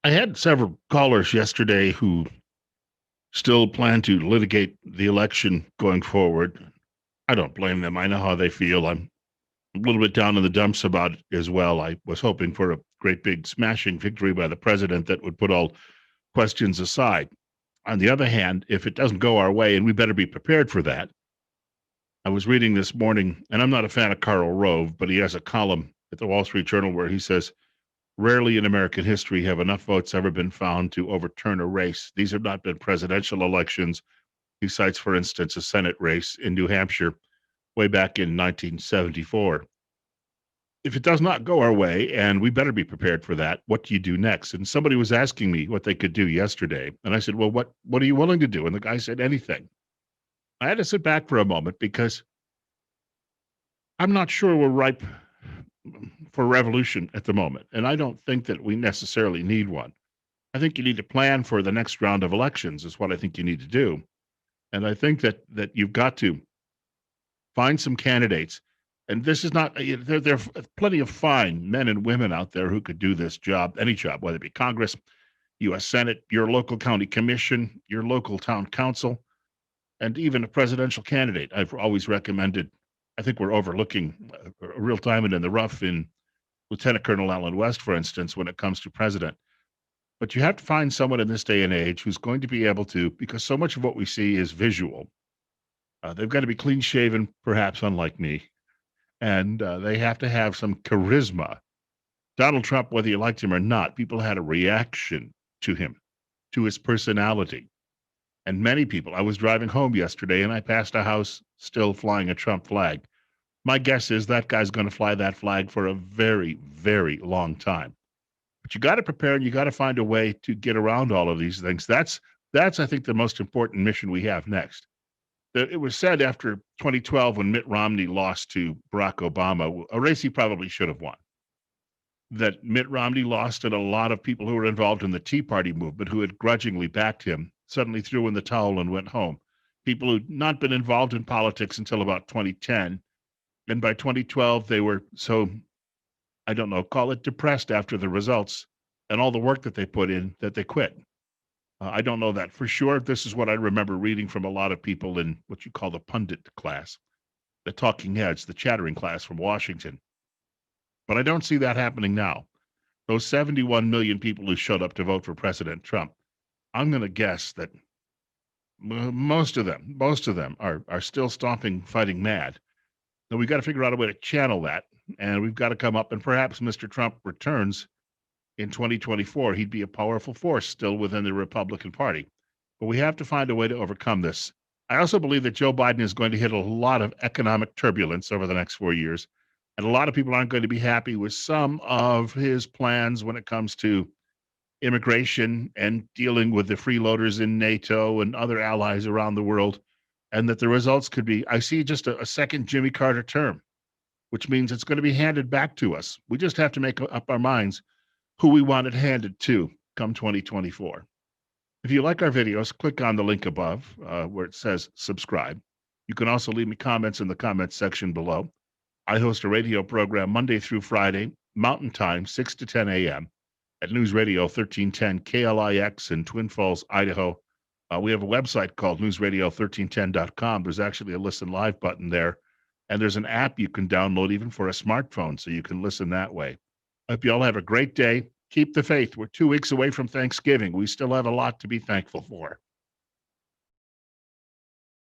I had several callers yesterday who still plan to litigate the election going forward. I don't blame them. I know how they feel. I'm a little bit down in the dumps about it as well. I was hoping for a great big smashing victory by the president that would put all questions aside. On the other hand, if it doesn't go our way, and we better be prepared for that. I was reading this morning, and I'm not a fan of Karl Rove, but he has a column at the Wall Street Journal where he says, rarely in American history have enough votes ever been found to overturn a race. These have not been presidential elections. He cites, for instance, a Senate race in New Hampshire way back in 1974. If it does not go our way, and we better be prepared for that, what do you do next? And somebody was asking me what they could do yesterday. And I said, well, what are you willing to do? And the guy said, anything. I had to sit back for a moment because I'm not sure we're ripe for revolution at the moment. And I don't think that we necessarily need one. I think you need to plan for the next round of elections is what I think you need to do. And I think that you've got to find some candidates. And this is not, there are plenty of fine men and women out there who could do this job, any job, whether it be Congress, U.S. Senate, your local county commission, your local town council, and even a presidential candidate. I've always recommended, I think we're overlooking a real diamond in the rough in Lieutenant Colonel Allen West, for instance, when it comes to president. But you have to find someone in this day and age who's going to be able to, because so much of what we see is visual. They've got to be clean shaven, perhaps unlike me, and they have to have some charisma. Donald Trump, whether you liked him or not, people had a reaction to him, to his personality. And many people, I was driving home yesterday and I passed a house still flying a Trump flag. My guess is that guy's going to fly that flag for a very, very long time. But you got to prepare and you got to find a way to get around all of these things. That's I think, the most important mission we have next. It was said after 2012 when Mitt Romney lost to Barack Obama, a race he probably should have won, that Mitt Romney lost and a lot of people who were involved in the Tea Party movement who had grudgingly backed him suddenly threw in the towel and went home. People who'd not been involved in politics until about 2010. And by 2012, they were so, I don't know, call it depressed after the results and all the work that they put in that they quit. I don't know that for sure. This is what I remember reading from a lot of people in what you call the pundit class, the talking heads, the chattering class from Washington. But I don't see that happening now. Those 71 million people who showed up to vote for President Trump, I'm going to guess that most of them are still stomping, fighting mad. So we've got to figure out a way to channel that, and we've got to come up, and perhaps Mr. Trump returns in 2024. He'd be a powerful force still within the Republican Party. But we have to find a way to overcome this. I also believe that Joe Biden is going to hit a lot of economic turbulence over the next 4 years, and a lot of people aren't going to be happy with some of his plans when it comes to immigration and dealing with the freeloaders in NATO and other allies around the world, and that the results could be, I see just a second Jimmy Carter term, which means it's going to be handed back to us. We just have to make up our minds who we want it handed to come 2024. If you like our videos, click on the link above where it says subscribe. You can also leave me comments in the comments section below. I host a radio program Monday through Friday, Mountain Time, 6 to 10 a.m. at News Radio 1310 KLIX in Twin Falls, Idaho. We have a website called newsradio1310.com. There's actually a listen live button there. And there's an app you can download even for a smartphone so you can listen that way. I hope you all have a great day. Keep the faith. We're 2 weeks away from Thanksgiving. We still have a lot to be thankful for.